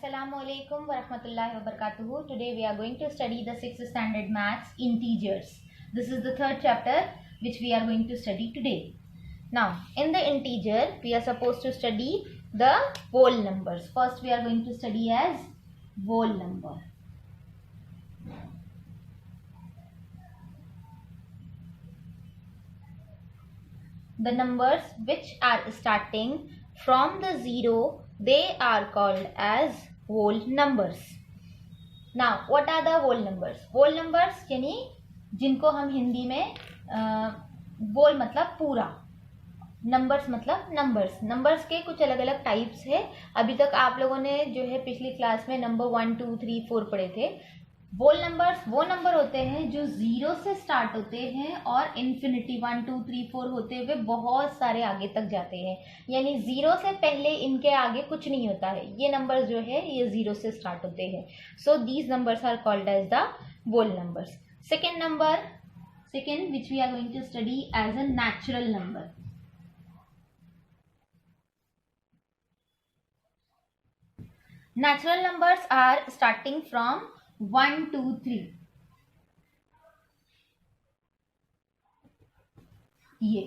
Assalamualaikum warahmatullahi wabarakatuh. Today we are going to study the 6th standard maths integers. This is the third chapter which we are going to study today. Now in the integer we are supposed to study the whole numbers. First we are going to study as whole number. The numbers which are starting from the zero, they are called as whole numbers. Now what are the whole numbers? Whole numbers यानी जिनको हम हिंदी में whole मतलब पूरा, numbers मतलब numbers. Numbers के कुछ अलग अलग टाइप्स है. अभी तक आप लोगों ने जो है पिछली क्लास में नंबर 1 2 3 4 पढ़े थे. होल नंबर्स वो नंबर होते हैं जो जीरो से स्टार्ट होते हैं और इन्फिनिटी 1 2 3 4 होते हुए बहुत सारे आगे तक जाते हैं. यानी जीरो से पहले इनके आगे कुछ नहीं होता है. ये नंबर जो है ये जीरो से स्टार्ट होते हैं. So these numbers are called as the whole numbers. Second which we are going to study as a natural number. Natural numbers are starting from 1 2 3. ये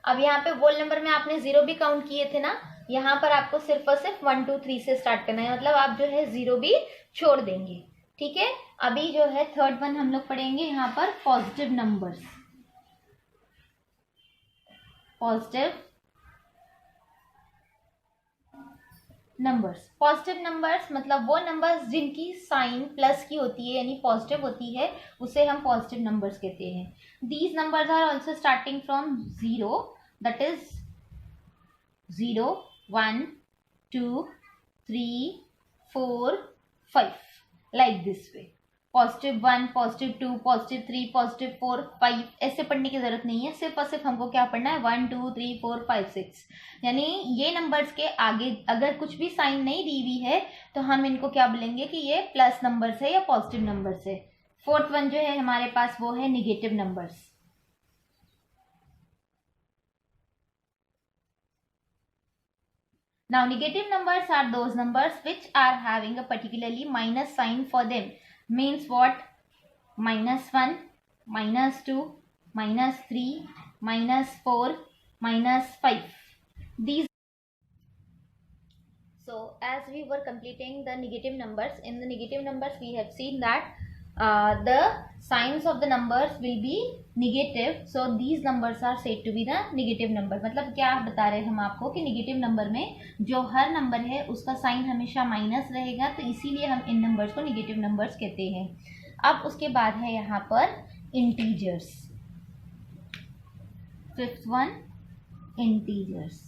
अब यहाँ पे वोल नंबर में आपने जीरो भी काउंट किए थे ना. यहाँ पर आपको सिर्फ और सिर्फ 1 2 3 से स्टार्ट करना है. मतलब आप जो है जीरो भी छोड़ देंगे. ठीक है. अभी जो है थर्ड वन हम लोग पढ़ेंगे यहाँ पर पॉजिटिव नंबर्स. पॉजिटिव नंबर्स मतलब वो नंबर्स जिनकी साइन प्लस की होती है यानी पॉजिटिव होती है, उसे हम पॉजिटिव नंबर्स कहते हैं. These numbers are also starting from zero, that is 0 1 2 3 4 5 like this way. Positive 1 positive 2 positive 3 positive 4 5 ऐसे पढ़ने की जरूरत नहीं है. सिर्फ और सिर्फ हमको क्या पढ़ना है 1 2 3 4 5 6. यानी ये नंबर्स के आगे अगर कुछ भी साइन नहीं दी हुई है तो हम इनको क्या बोलेंगे कि ये प्लस नंबर्स है या पॉजिटिव नंबर्स है. फोर्थ वन जो है हमारे पास वो है negative numbers. Now negative numbers are those numbers which are having a particularly minus sign for them. Means what? -1, -2, -3, -4, -5. These. So as we were completing the negative numbers, in the negative numbers we have seen that the signs of the numbers will be negative. So these numbers are said to be the negative number. मतलब क्या बता रहे हैं हम आपको कि negative number में जो हर नंबर है उसका साइन हमेशा माइनस रहेगा, तो इसीलिए हम इन नंबर्स को नेगेटिव नंबर्स कहते हैं. अब उसके बाद है यहाँ पर integers. Fifth one integers.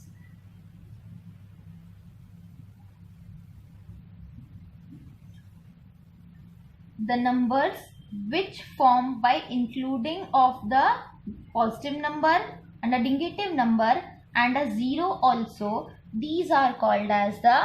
The numbers which form by including of the positive number and a negative number and a zero also, these are called as the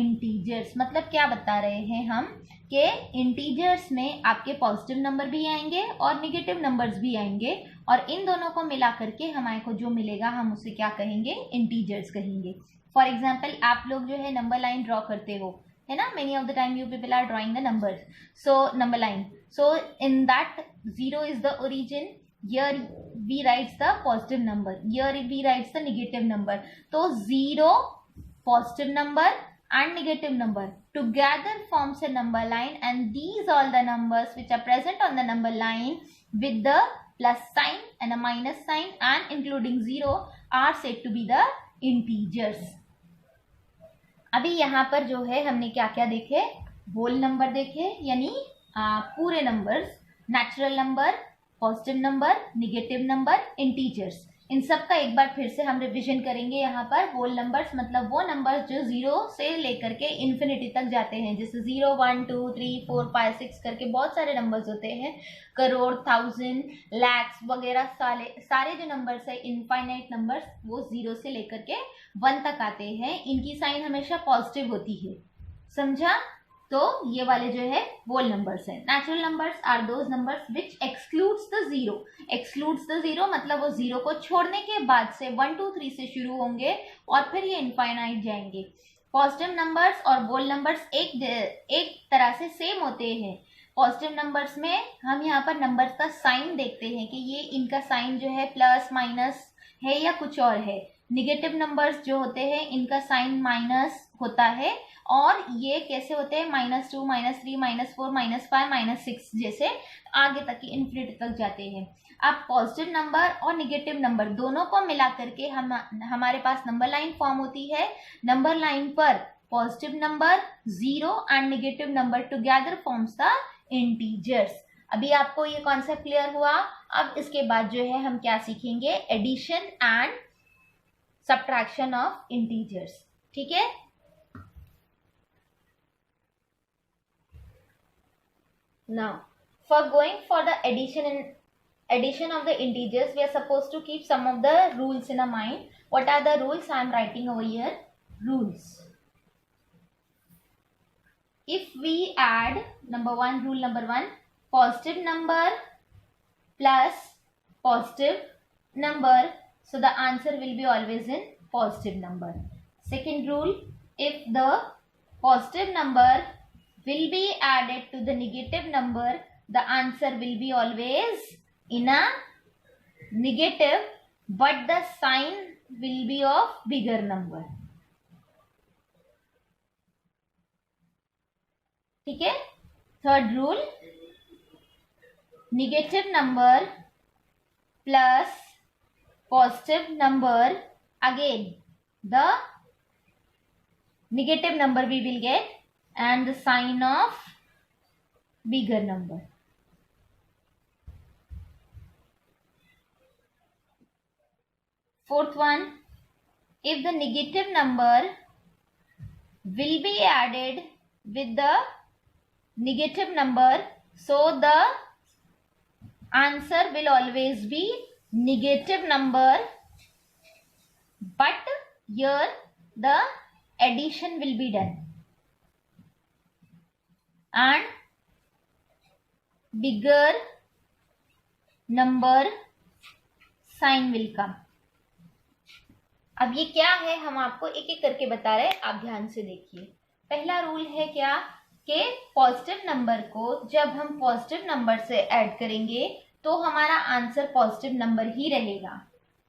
integers. मतलब क्या बता रहे हैं हम कि इंटीजर्स में आपके पॉजिटिव नंबर भी आएंगे और नेगेटिव नंबर्स भी आएंगे और इन दोनों को मिला करके हमारे को जो मिलेगा हम उसे क्या कहेंगे, इंटीजर्स कहेंगे. फॉर एग्जाम्पल आप लोग जो है नंबर लाइन ड्रॉ करते हो है ना. many of the time you people are drawing the numbers. So number line, so in that 0 is the origin. Here we writes the positive number, here we writes the negative number. So 0 positive number and negative number together forms a number line, and these all the numbers which are present on the number line with the plus sign and a minus sign and including 0 are said to be the integers. अभी यहाँ पर जो है हमने क्या क्या देखे, whole number देखे यानी पूरे numbers, natural number, positive number, negative number, integers. इन सब का एक बार फिर से हम रिवीजन करेंगे. यहाँ पर होल नंबर्स मतलब वो नंबर्स जो जीरो से लेकर के इन्फिनिटी तक जाते हैं. जैसे 0 1 2 3 4 5 6 करके बहुत सारे नंबर्स होते हैं. करोड़, 1000, लैक्स वगैरह सारे जो नंबर्स है इनफाइनाइट नंबर्स वो जीरो से लेकर के 1 तक आते हैं. इनकी साइन हमेशा पॉजिटिव होती है. समझा? तो ये वाले जो है होल नंबर्स है. Natural numbers are those numbers which excludes the zero. Excludes the zero मतलब वो जीरो को छोड़ने के बाद से 1 2 3 से शुरू होंगे और फिर ये इनफाइनाइट जाएंगे. पॉजिटिव नंबर्स और होल नंबर्स एक तरह से सेम होते हैं। पॉजिटिव नंबर्स में हम यहाँ पर नंबर्स का साइन देखते हैं कि ये इनका साइन जो है प्लस माइनस है या कुछ और है। निगेटिव नंबर्स जो होते हैं इनका साइन माइनस होता है, और ये कैसे होते हैं, -2, -3, -4, -5, -6 जैसे आगे तक की इन्फिनिटी तक जाते हैं। अब पॉजिटिव नंबर और निगेटिव नंबर दोनों को मिला करके हमारे पास नंबर लाइन फॉर्म होती है। नंबर लाइन पर positive number 0 and negative number together forms the integers. अभी आपको ये कॉन्सेप्ट क्लियर हुआ। अब इसके बाद जो है हम क्या सीखेंगे, addition and subtraction of integers. ठीक है, now for going for the addition of the integers, we are supposed to keep some of the rules in our mind. What are the rules? I am writing over here rules. If we add rule number one, positive number plus positive number, so the answer will be always in positive number. Second rule, if the positive number will be added to the negative number, the answer will be always in a negative, but the sign will be of bigger number. ठीक है। Third rule, negative number plus positive number, again the negative number we will get and the sign of bigger number. Fourth one, if the negative number will be added with the negative number, so the answer will always be negative number, but here the addition will be done and bigger number sign will come. अब ये क्या है हम आपको एक एक करके बता रहे हैं, आप ध्यान से देखिए। पहला रूल है क्या, कि पॉजिटिव नंबर को जब हम पॉजिटिव नंबर से ऐड करेंगे तो हमारा आंसर पॉजिटिव नंबर ही रहेगा।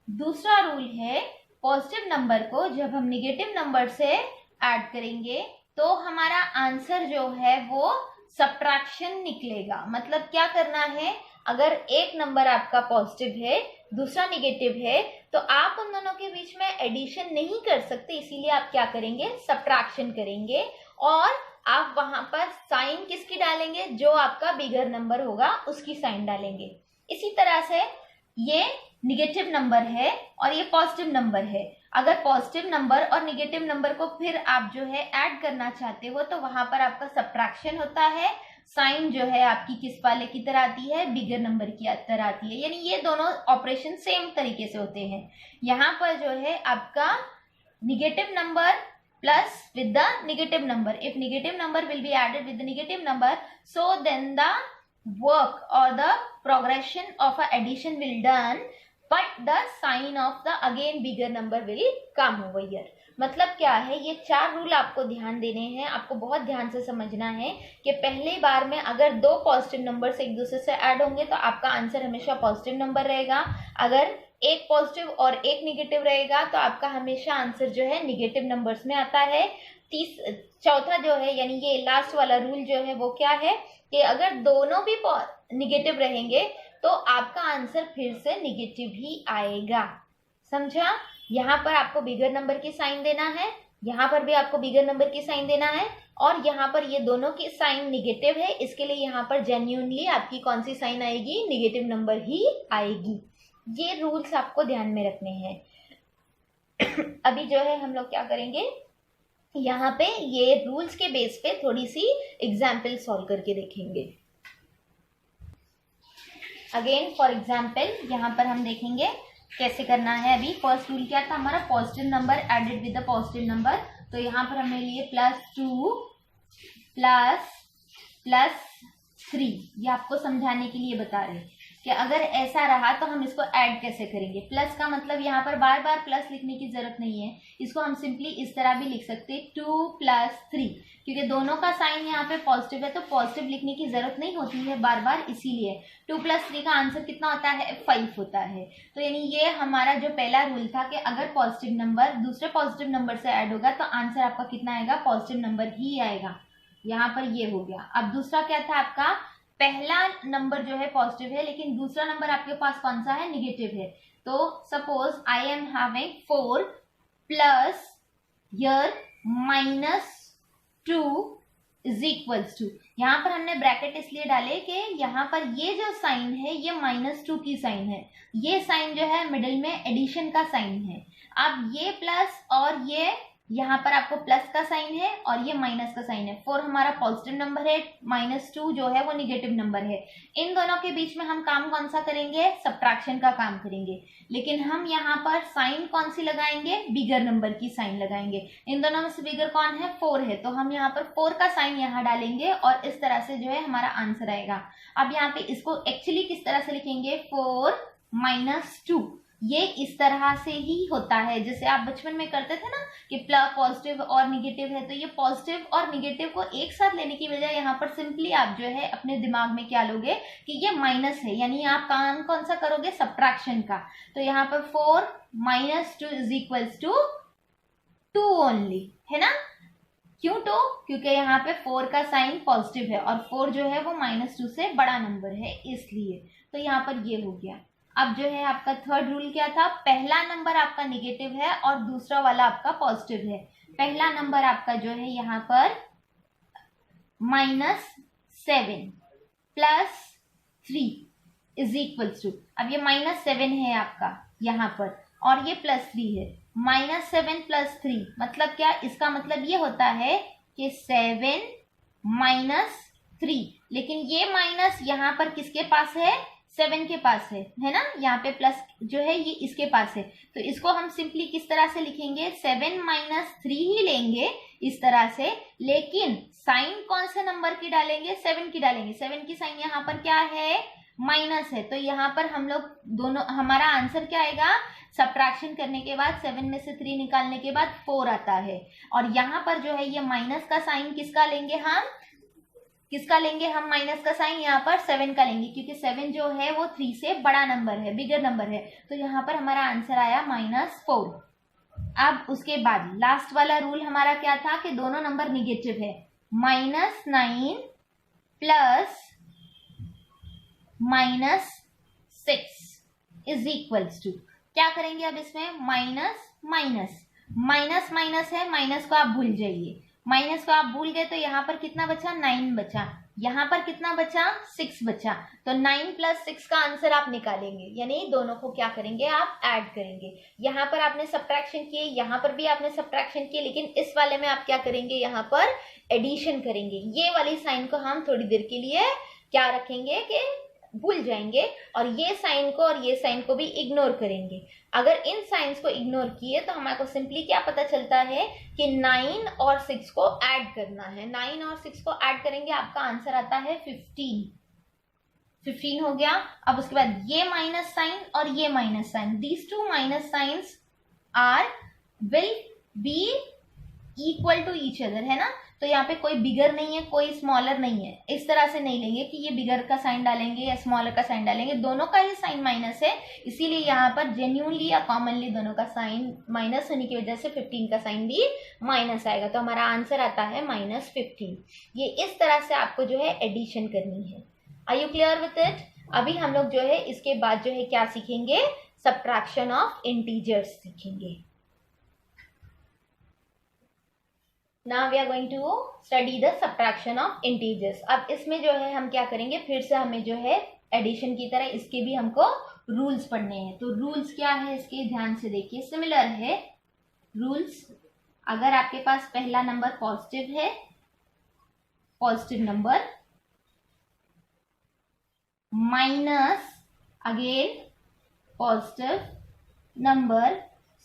दूसरा रूल है, पॉजिटिव नंबर को जब हम निगेटिव नंबर से ऐड करेंगे तो हमारा आंसर जो है वो सब्ट्रैक्शन निकलेगा। मतलब क्या करना है, अगर एक नंबर आपका पॉजिटिव है दूसरा निगेटिव है तो आप उन दोनों के बीच में एडिशन नहीं कर सकते, इसीलिए आप क्या करेंगे, सब्ट्रैक्शन करेंगे, और आप वहां पर साइन किसकी डालेंगे, जो आपका बिगर नंबर होगा उसकी साइन डालेंगे। इसी तरह से ये निगेटिव नंबर है और ये पॉजिटिव नंबर है। अगर पॉजिटिव नंबर और निगेटिव नंबर को फिर आप जो है ऐड करना चाहते हो तो वहां पर आपका सब्ट्रैक्शन होता है, साइन जो है आपकी किस वाले की तरह आती है, बिगर नंबर की तरह आती है, यानी ये दोनों ऑपरेशन सेम तरीके से होते हैं। यहाँ पर जो है आपका negative number plus with the negative number, if negative number will be added with the negative number, so then the work or the progression of a addition will done, but the sign of the again bigger number will come over here. मतलब क्या है, ये चार rule आपको ध्यान देने हैं, आपको बहुत ध्यान से समझना है कि पहली बार में अगर दो पॉजिटिव नंबर्स एक दूसरे से ऐड होंगे तो आपका आंसर हमेशा पॉजिटिव नंबर रहेगा। अगर एक पॉजिटिव और एक निगेटिव रहेगा तो आपका हमेशा आंसर जो है निगेटिव नंबर्स में आता है। चौथा जो है यानी ये लास्ट वाला रूल जो है वो क्या है कि अगर दोनों भी निगेटिव रहेंगे तो आपका आंसर फिर से निगेटिव ही आएगा। समझा? यहाँ पर आपको बिगर नंबर की साइन देना है, यहाँ पर भी आपको बिगर नंबर की साइन देना है, और यहाँ पर ये दोनों की साइन निगेटिव है, इसके लिए यहाँ पर जेन्युइनली आपकी कौन सी साइन आएगी, निगेटिव नंबर ही आएगी। ये रूल्स आपको ध्यान में रखने हैं। अभी जो है हम लोग क्या करेंगे, यहाँ पे ये रूल्स के बेस पे थोड़ी सी एग्जाम्पल सॉल्व करके देखेंगे। अगेन फॉर एग्जाम्पल यहाँ पर हम देखेंगे कैसे करना है। अभी फर्स्ट रूल क्या था हमारा, positive number added with the positive number, तो यहाँ पर हमने लिए +2 ++3, ये आपको समझाने के लिए बता रहे हैं। कि अगर ऐसा रहा तो हम इसको ऐड कैसे करेंगे। प्लस का मतलब यहाँ पर बार बार प्लस लिखने की जरूरत नहीं है, इसको हम सिंपली इस तरह भी लिख सकते हैं 2 + 3, क्योंकि दोनों का साइन यहाँ पे पॉजिटिव है तो पॉजिटिव लिखने की जरूरत नहीं होती है बार बार, इसीलिए 2 + 3 का आंसर कितना होता है 5 होता है। तो यानी ये हमारा जो पहला रूल था कि अगर पॉजिटिव नंबर दूसरे पॉजिटिव नंबर से ऐड होगा तो आंसर आपका कितना आएगा, पॉजिटिव नंबर ही आएगा। यहाँ पर ये हो गया। अब दूसरा क्या था आपका, पहला नंबर जो है पॉजिटिव है लेकिन दूसरा नंबर आपके पास कौन सा है, निगेटिव है। तो suppose I am having 4 plus here -2 is equals to, यहाँ पर हमने ब्रैकेट इसलिए डाले कि यहाँ पर ये जो साइन है ये -2 की साइन है, ये साइन जो है मिडिल में एडिशन का साइन है। अब ये प्लस और ये यहाँ पर आपको प्लस का साइन है और ये माइनस का साइन है। 4 हमारा पॉजिटिव नंबर है, -2 जो है वो निगेटिव नंबर है। इन दोनों के बीच में हम काम कौन सा करेंगे, सब्ट्रैक्शन का काम करेंगे, लेकिन हम यहाँ पर साइन कौन सी लगाएंगे, बिगर नंबर की साइन लगाएंगे। इन दोनों में से बिगर कौन है, 4 है, तो हम यहाँ पर 4 का साइन यहाँ डालेंगे और इस तरह से जो है हमारा आंसर आएगा। अब यहाँ पे इसको एक्चुअली किस तरह से लिखेंगे, 4 - 2, ये इस तरह से ही होता है जैसे आप बचपन में करते थे ना कि पॉजिटिव और निगेटिव है, तो ये पॉजिटिव और निगेटिव को एक साथ लेने की बजाय यहाँ पर सिंपली आप जो है अपने दिमाग में क्या लोगे कि ये माइनस है, यानी आप काम कौन सा करोगे, सब्ट्रैक्शन का। तो यहाँ पर 4 - 2 इज इक्वल्स टू 2 ओनली, है ना। क्यों 2, क्योंकि यहाँ पे 4 का साइन पॉजिटिव है और 4 जो है वो -2 से बड़ा नंबर है, इसलिए। तो यहाँ पर ये हो गया। अब जो है आपका थर्ड रूल क्या था, पहला नंबर आपका निगेटिव है और दूसरा वाला आपका पॉजिटिव है। पहला नंबर आपका जो है यहाँ पर -7 + 3 इज इक्वल्स टू, अब ये -7 है आपका यहाँ पर और ये +3 है। -7 + 3 मतलब क्या, इसका मतलब ये होता है कि 7 - 3, लेकिन ये माइनस यहाँ पर किसके पास है, 7 के पास है ना। यहाँ पे प्लस जो है ये इसके पास है, तो इसको हम सिंपली किस तरह से लिखेंगे, 7 - 3 ही लेंगे इस तरह से, लेकिन साइन कौन से नंबर की डालेंगे, 7 की डालेंगे। 7 की साइन यहाँ पर क्या है, माइनस है, तो यहाँ पर हम लोग दोनों, हमारा आंसर क्या आएगा, सब्ट्रैक्शन करने के बाद 7 में से 3 निकालने के बाद 4 आता है। और यहाँ पर जो है ये माइनस का साइन किसका लेंगे हम, किसका लेंगे हम, माइनस का साइन यहाँ पर 7 का लेंगे, क्योंकि 7 जो है वो 3 से बड़ा नंबर है, बिगर नंबर है। तो यहाँ पर हमारा आंसर आया -4। अब उसके बाद लास्ट वाला रूल हमारा क्या था कि दोनों नंबर निगेटिव है, -9 + -6 इज इक्वल्स टू, क्या करेंगे अब इसमें, माइनस माइनस है, माइनस को आप भूल जाइए, माइनस को आप भूल गए तो यहाँ पर कितना बचा, 9 बचा, यहाँ पर कितना बचा, 6 बचा। तो 9 + 6 का आंसर आप निकालेंगे, यानी दोनों को क्या करेंगे, आप ऐड करेंगे। यहाँ पर आपने सब्ट्रैक्शन किए, यहाँ पर भी आपने सब्ट्रैक्शन किए, लेकिन इस वाले में आप क्या करेंगे, यहाँ पर एडिशन करेंगे। ये वाली साइन को हम थोड़ी देर के लिए क्या रखेंगे कि भूल जाएंगे, और ये साइन को और ये साइन को भी इग्नोर करेंगे। अगर इन साइंस को इग्नोर किए तो हमारे को सिंपली क्या पता चलता है कि 9 और 6 को ऐड करना है। 9 और 6 को ऐड करेंगे, आपका आंसर आता है 15 हो गया। अब उसके बाद ये माइनस साइन और ये minus sign, these two minus signs will be equal to each other, है ना। तो यहाँ पे कोई बिगर नहीं है, कोई स्मॉलर नहीं है, इस तरह से नहीं लेंगे कि ये बिगर का साइन डालेंगे या स्मॉलर का साइन डालेंगे, दोनों का ही साइन माइनस है, इसीलिए यहाँ पर जेन्युइनली या कॉमनली दोनों का साइन माइनस होने की वजह से 15 का साइन भी माइनस आएगा। तो हमारा आंसर आता है -15। ये इस तरह से आपको जो है एडिशन करनी है। Are you clear with it. अभी हम लोग जो है इसके बाद जो है क्या सीखेंगे, सब्ट्रैक्शन ऑफ इंटीजर्स सीखेंगे। Now we are going to study the subtraction of integers। अब इसमें जो है हम क्या करेंगे, फिर से हमें जो है एडिशन की तरह इसके भी हमको रूल्स पढ़ने हैं। तो रूल्स क्या है इसके, ध्यान से देखिए, सिमिलर है रूल्स। अगर आपके पास पहला नंबर पॉजिटिव है, positive number minus again positive number,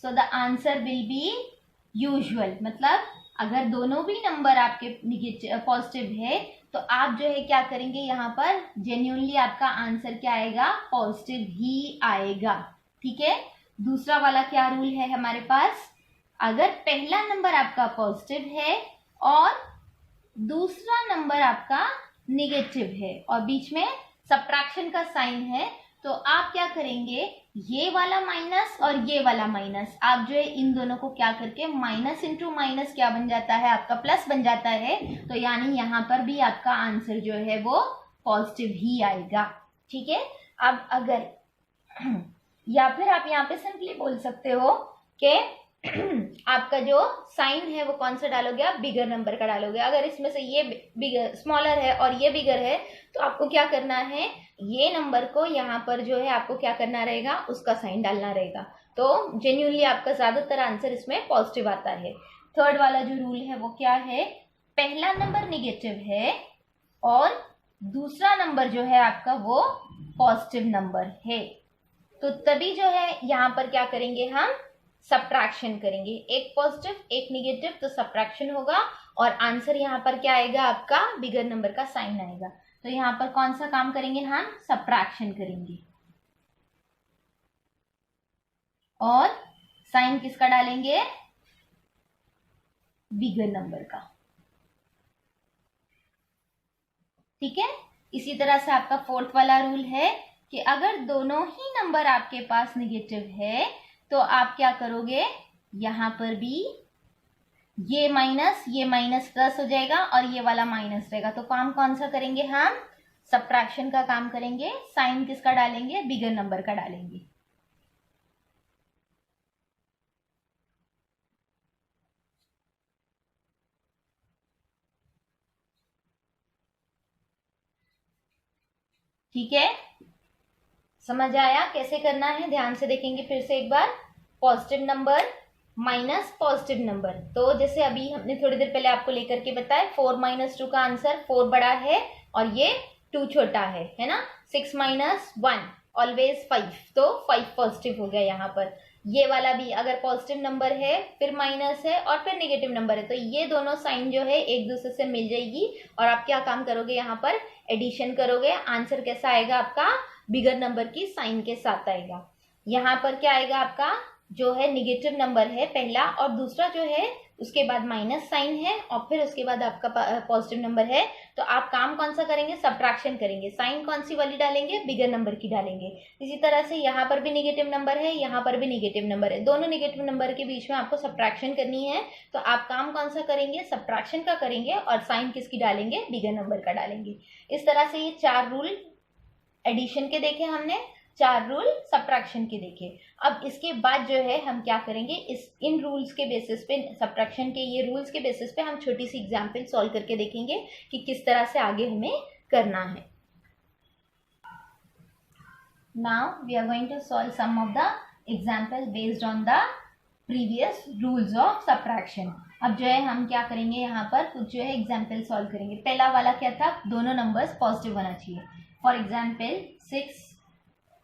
so the answer will be usual. मतलब अगर दोनों भी नंबर आपके पॉजिटिव है तो आप जो है क्या करेंगे, यहाँ पर जेन्युइनली आपका आंसर क्या आएगा, पॉजिटिव ही आएगा। ठीक है, दूसरा वाला क्या रूल है हमारे पास, अगर पहला नंबर आपका पॉजिटिव है और दूसरा नंबर आपका निगेटिव है और बीच में सब्ट्रैक्शन का साइन है, तो आप क्या करेंगे, ये वाला माइनस और ये वाला माइनस, आप जो है इन दोनों को क्या करके माइनस इंटू माइनस क्या बन जाता है, आपका प्लस बन जाता है। तो यानी यहाँ पर भी आपका आंसर जो है वो पॉजिटिव ही आएगा। ठीक है, अब अगर या फिर आप यहाँ पे सिंपली बोल सकते हो कि आपका जो साइन है वो कौन सा डालोगे, आप बिगर नंबर का डालोगे। अगर इसमें से ये बिगर स्मॉलर है और ये बिगर है तो आपको क्या करना है, ये नंबर को यहाँ पर जो है आपको क्या करना रहेगा, उसका साइन डालना रहेगा। तो जेन्युइनली आपका ज्यादातर आंसर इसमें पॉजिटिव आता है। थर्ड वाला जो रूल है वो क्या है, पहला नंबर निगेटिव है और दूसरा नंबर जो है आपका वो पॉजिटिव नंबर है, तो तभी जो है यहाँ पर क्या करेंगे, हम सब्ट्रैक्शन करेंगे, एक पॉजिटिव एक निगेटिव, तो सब्ट्रैक्शन होगा और आंसर यहाँ पर क्या आएगा, आपका बिगर नंबर का साइन आएगा। तो यहाँ पर कौन सा काम करेंगे, हम सब्ट्रैक्शन करेंगे और साइन किसका डालेंगे, बिगर नंबर का। ठीक है, इसी तरह से आपका फोर्थ वाला रूल है कि अगर दोनों ही नंबर आपके पास निगेटिव है तो आप क्या करोगे, यहां पर भी ये माइनस प्लस हो जाएगा और ये वाला माइनस रहेगा। तो काम कौन सा करेंगे, हम सब्ट्रैक्शन का काम करेंगे, साइन किसका डालेंगे, बिगर नंबर का डालेंगे। ठीक है, समझ आया कैसे करना है, ध्यान से देखेंगे फिर से एक बार। Positive number minus positive number, तो जैसे अभी हमने थोड़ी देर पहले आपको लेकर के बताया 4 - 2 का आंसर 4 बड़ा है और ये 2 छोटा है ना। 6 - 1 ऑलवेज 5, तो 5 पॉजिटिव हो गया यहाँ पर। ये वाला भी अगर पॉजिटिव नंबर है फिर माइनस है और फिर नेगेटिव नंबर है, तो ये दोनों साइन जो है एक दूसरे से मिल जाएगी और आप क्या काम करोगे, यहाँ पर एडिशन करोगे। आंसर कैसा आएगा आपका, बिगर नंबर की साइन के साथ आएगा। यहाँ पर क्या आएगा, आपका जो है निगेटिव नंबर है पहला और दूसरा जो है उसके बाद माइनस साइन है और फिर उसके बाद आपका पॉजिटिव नंबर है। तो आप काम कौन सा करेंगे, सब्ट्रैक्शन करेंगे, साइन कौन सी वाली डालेंगे, बिगर नंबर की डालेंगे। इसी तरह से यहाँ पर भी निगेटिव नंबर है, यहाँ पर भी निगेटिव नंबर है, दोनों निगेटिव नंबर के बीच में आपको सब्ट्रैक्शन करनी है। तो आप काम कौन सा करेंगे, सब्ट्रैक्शन का करेंगे और साइन किसकी डालेंगे, बिगर नंबर का डालेंगे। इस तरह से ये 4 रूल एडिशन के देखे हमने, 4 रूल सब्ट्रैक्शन के देखे। अब इसके बाद जो है हम क्या करेंगे, इन रूल्स के बेसिस पे, सब्ट्रैक्शन के ये रूल्स के बेसिस पे हम छोटी सी एग्जांपल सॉल्व करके देखेंगे कि किस तरह से आगे हमें करना है। Now we are going to solve some of the example based on the previous rules of subtraction. अब जो है हम क्या करेंगे, यहाँ पर कुछ जो है एग्जाम्पल सॉल्व करेंगे। पहला वाला क्या था, दोनों नंबर्स पॉजिटिव होना चाहिए। For example 6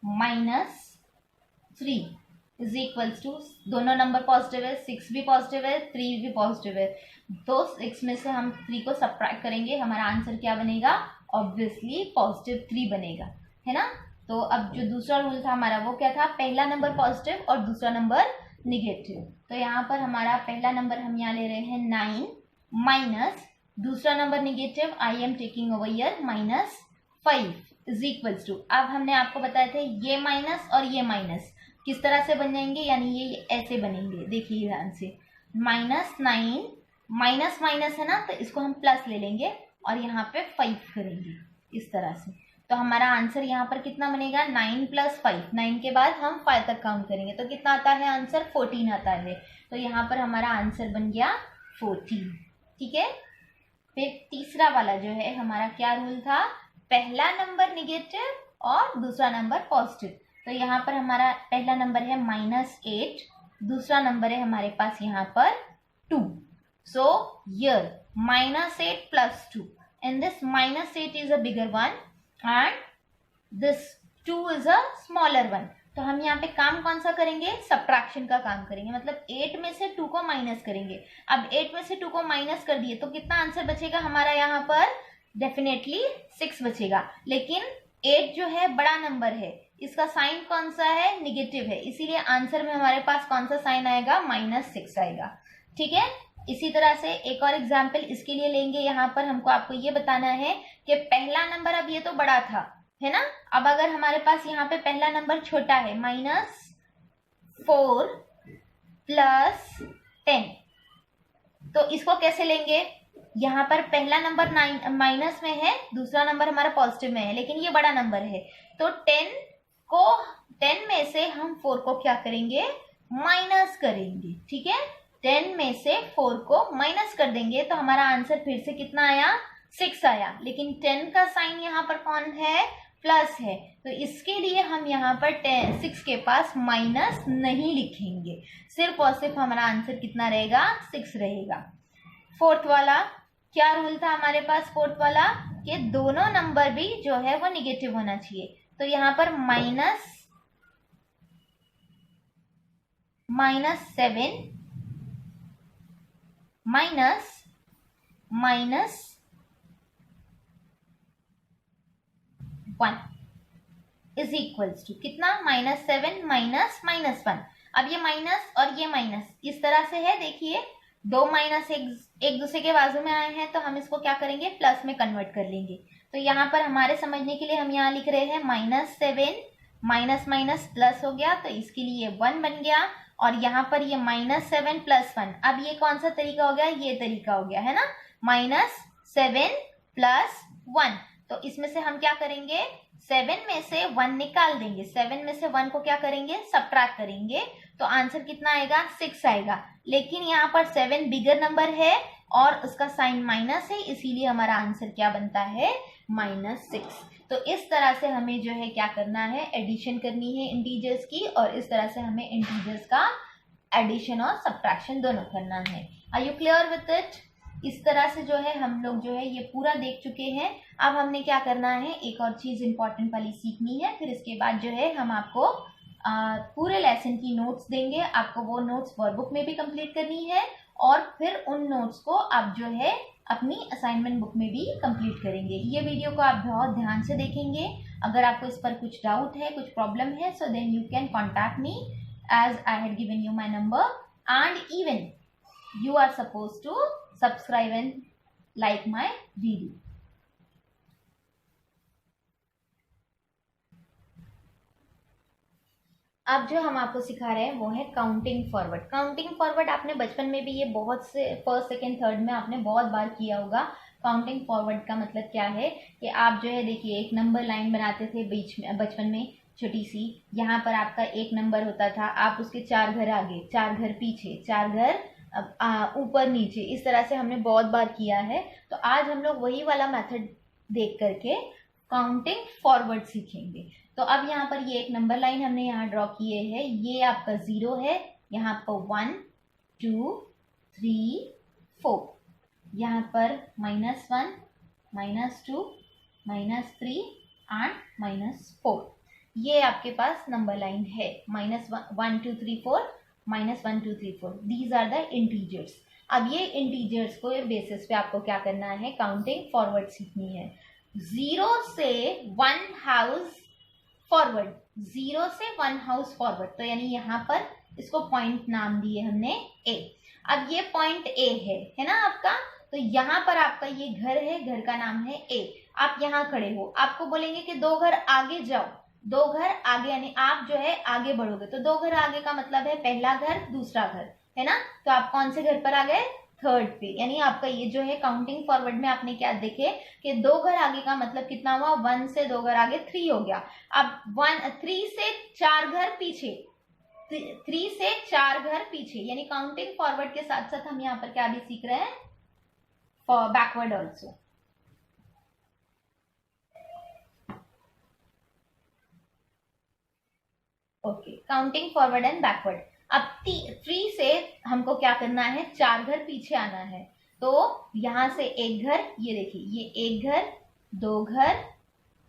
- 3 is equals to, दोनों नंबर पॉजिटिव है, 6 भी पॉजिटिव है 3 भी पॉजिटिव है, तो 6 में से हम 3 को सब्ट्रैक्ट करेंगे, हमारा आंसर क्या बनेगा, ऑब्वियसली पॉजिटिव 3 बनेगा, है ना। तो अब जो दूसरा रूल था हमारा वो क्या था, पहला नंबर पॉजिटिव और दूसरा नंबर निगेटिव। तो यहाँ पर हमारा पहला नंबर हम यहाँ ले रहे हैं 9 माइनस दूसरा number negative, I am taking over here -5 is equals to, अब हमने आपको बताए थे ये माइनस और ये माइनस किस तरह से बन जाएंगे, यानी ये ऐसे बनेंगे, देखिए ध्यान से। -9 माइनस माइनस है ना, तो इसको हम प्लस ले लेंगे और यहाँ पे 5 करेंगे इस तरह से। तो हमारा आंसर यहाँ पर कितना बनेगा, 9 + 5, 9 के बाद हम 5 तक काउंट करेंगे तो कितना आता है आंसर, 14 आता है। तो यहाँ पर हमारा आंसर बन गया 14। ठीक है, फिर तीसरा वाला जो है हमारा क्या रूल था, पहला नंबर निगेटिव और दूसरा नंबर पॉजिटिव। तो यहाँ पर हमारा पहला नंबर है -8, दूसरा नंबर है हमारे पास यहाँ पर 2। So here -8 + 2 and this -8 is a bigger one and this 2 is a smaller one। तो हम यहाँ पे काम कौन सा करेंगे, सब्ट्रैक्शन का काम करेंगे, मतलब 8 में से 2 को माइनस करेंगे। अब 8 में से 2 को माइनस कर दिए तो कितना आंसर बचेगा हमारा यहाँ पर, डेफिनेटली 6 बचेगा, लेकिन 8 जो है बड़ा नंबर है, इसका साइन कौन सा है, निगेटिव है, इसीलिए आंसर में हमारे पास कौन सा साइन आएगा, -6 आएगा। ठीक है, इसी तरह से एक और एग्जाम्पल इसके लिए लेंगे। यहाँ पर हमको आपको ये बताना है कि पहला नंबर, अब ये तो बड़ा था है ना, अब अगर हमारे पास यहाँ पे पहला नंबर छोटा है, -4 + 10, तो इसको कैसे लेंगे, यहाँ पर पहला नंबर माइनस में है, दूसरा नंबर हमारा पॉजिटिव में है, लेकिन ये बड़ा नंबर है, तो 10 में से हम 4 को क्या करेंगे, माइनस करेंगे। ठीक है, 10 में से 4 को माइनस कर देंगे तो हमारा आंसर फिर से कितना आया, 6 आया, लेकिन 10 का साइन यहाँ पर कौन है, प्लस है, तो इसके लिए हम यहाँ पर 6 के पास माइनस नहीं लिखेंगे, सिर्फ और सिर्फ हमारा आंसर कितना रहेगा, 6 रहेगा। फोर्थ वाला क्या रूल था हमारे पास, फोर्थ वाला कि दोनों नंबर भी जो है वो निगेटिव होना चाहिए, तो यहाँ पर -7 -1 इज इक्वल्स टू कितना, -7 -1। अब ये माइनस और ये माइनस इस तरह से है, देखिए दो माइनस एक दूसरे के बाजू में आए हैं, तो हम इसको क्या करेंगे, प्लस में कन्वर्ट कर लेंगे। तो यहाँ पर हमारे समझने के लिए हम यहाँ लिख रहे हैं -7 माइनस माइनस प्लस हो गया, तो इसके लिए 1 बन गया, और यहाँ पर ये -7 + 1, अब ये कौन सा तरीका हो गया, ये तरीका हो गया है ना, -7 + 1, तो इसमें से हम क्या करेंगे, 7 में से 1 निकाल देंगे, 7 में से 1 को क्या करेंगे, सब्ट्रैक्ट करेंगे, तो आंसर कितना आएगा, 6 आएगा, लेकिन यहाँ पर 7 बिगर नंबर है और उसका साइन माइनस है, इसीलिए हमारा आंसर क्या बनता है, -6। तो इस तरह से हमें जो है क्या करना है, एडिशन करनी है इंटीजर्स की, और इस तरह से हमें इंटीजर्स का एडिशन और सब्ट्रैक्शन दोनों करना है। Are you clear with it? इस तरह से जो है हम लोग जो है ये पूरा देख चुके हैं। अब हमने क्या करना है, एक और चीज इंपॉर्टेंट वाली सीखनी है, फिर इसके बाद जो है हम आपको पूरे लेसन की नोट्स देंगे, आपको वो नोट्स वर्कबुक में भी कंप्लीट करनी है, और फिर उन नोट्स को आप जो है अपनी असाइनमेंट बुक में भी कंप्लीट करेंगे। ये वीडियो को आप बहुत ध्यान से देखेंगे, अगर आपको इस पर कुछ डाउट है, कुछ प्रॉब्लम है, so then you can contact me as I had given you my number, and even you are supposed to subscribe and like my video. अब जो हम आपको सिखा रहे हैं वो है काउंटिंग फॉरवर्ड। काउंटिंग फॉरवर्ड आपने बचपन में भी ये बहुत से फर्स्ट सेकंड थर्ड में आपने बहुत बार किया होगा। काउंटिंग फॉरवर्ड का मतलब क्या है कि आप जो है देखिए एक नंबर लाइन बनाते थे बीच में बचपन में छोटी सी, यहाँ पर आपका एक नंबर होता था, आप उसके 4 घर आगे, 4 घर पीछे, 4 घर ऊपर नीचे, इस तरह से हमने बहुत बार किया है। तो आज हम लोग वही वाला मेथड देख करके काउंटिंग फॉरवर्ड सीखेंगे। तो अब यहाँ पर ये एक नंबर लाइन हमने यहाँ ड्रॉ किए है, ये आपका 0 है, यहाँ पर 1 2 3 4, यहाँ पर -1 -2 -3 एंड -4, ये आपके पास नंबर लाइन है, -1 2 3 4 -1 2 3 4, दीज आर द इंटीजर्स। अब ये इंटीजर्स को बेसिस पे आपको क्या करना है, काउंटिंग फॉरवर्ड सीखनी है। 0 से 1 हाउस फॉरवर्ड, 0 से 1 हाउस फॉरवर्ड, तो यानी यहाँ पर इसको पॉइंट नाम दिए हमने ए। अब ये पॉइंट ए है ना आपका, तो यहाँ पर आपका ये घर है, घर का नाम है ए। आप यहाँ खड़े हो, आपको बोलेंगे कि 2 घर आगे जाओ, 2 घर आगे, यानी आप जो है आगे बढ़ोगे, तो 2 घर आगे का मतलब है पहला घर दूसरा घर, है ना, तो आप कौन से घर पर आ गए, थर्ड पे, यानी आपका ये जो है काउंटिंग फॉरवर्ड में आपने क्या देखे कि 2 घर आगे का मतलब कितना हुआ, 1 से 2 घर आगे 3 हो गया। अब 3 से 4 घर पीछे, 3 से 4 घर पीछे, यानी काउंटिंग फॉरवर्ड के साथ साथ हम यहाँ पर क्या भी सीख रहे हैं, for backward also. Okay, counting forward and backward. अब 3 से हमको क्या करना है, 4 घर पीछे आना है, तो यहां से एक घर, ये देखिए ये एक घर, 2 घर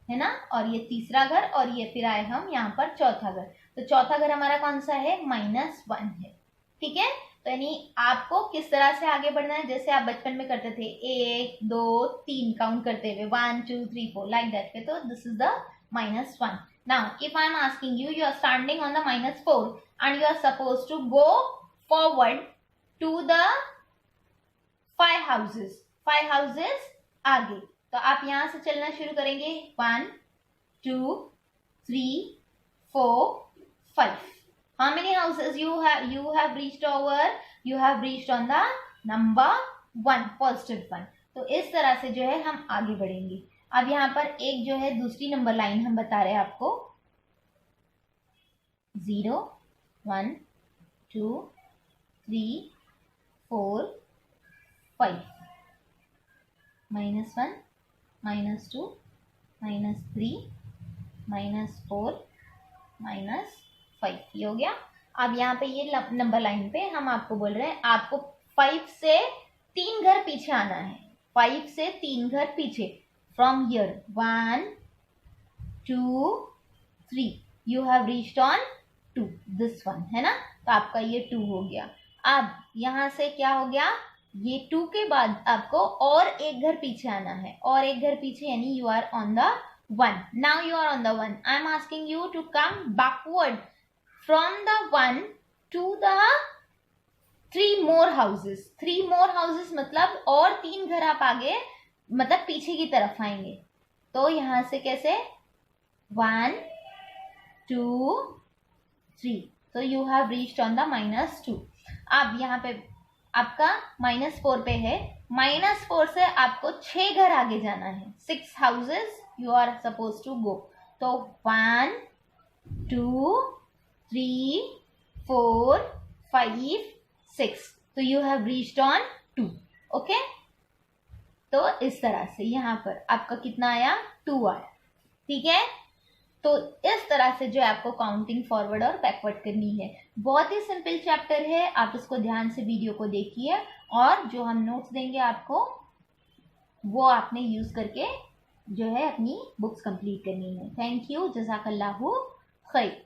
है ना, और ये तीसरा घर, और ये फिर आए हम यहाँ पर चौथा घर, तो चौथा घर हमारा कौन सा है, -1 है। ठीक है, तो यानी आपको किस तरह से आगे बढ़ना है, जैसे आप बचपन में करते थे 1 2 3 काउंट करते हुए 1 2 3 4 लाइक दैट पे, तो this is the -1. Now if I am asking you, you are standing on the -4 and you are suppose to go forward to the 5 houses आगे, तो आप यहां से चलना शुरू करेंगे 1 2 3 4 5. How many houses you have reached over? You have reached on the number 1, positive 1. तो इस तरह से जो है हम आगे बढ़ेंगे. अब यहाँ पर एक जो है दूसरी नंबर लाइन हम बता रहे हैं आपको 0 1 2 3 4 5 -1 -2 -3 -4 -5. ये हो गया. अब यहाँ पे ये नंबर लाइन पे हम आपको बोल रहे हैं आपको 5 से 3 घर पीछे आना है. 5 से 3 घर पीछे, from here 1 2 3 you have reached on 2, this one है ना. तो आपका ये 2 हो गया. अब यहाँ से क्या हो गया, ये 2 के बाद आपको और एक घर पीछे आना है, और एक घर पीछे यानी you are on the 1. Now you are on the 1. I am asking you to come backward from the 1 to the 3 more houses. 3 more houses मतलब और 3 घर आप आगे मतलब पीछे की तरफ आएंगे. तो यहां से कैसे 1 2 3, तो you have reached on the -2. अब यहाँ पे आपका -4 पे है, -4 से आपको 6 घर आगे जाना है. 6 houses you are supposed to go. तो 1 2 3 4 5 6, तो you have reached on 2. Okay, तो इस तरह से यहाँ पर आपका कितना आया 2 आया. ठीक है, तो इस तरह से जो है आपको काउंटिंग फॉरवर्ड और बैकवर्ड करनी है. बहुत ही सिंपल चैप्टर है, आप इसको ध्यान से वीडियो को देखिए और जो हम नोट्स देंगे आपको वो आपने यूज करके जो है अपनी बुक्स कंप्लीट करनी है. थैंक यू, जज़ाकल्लाहु खैर.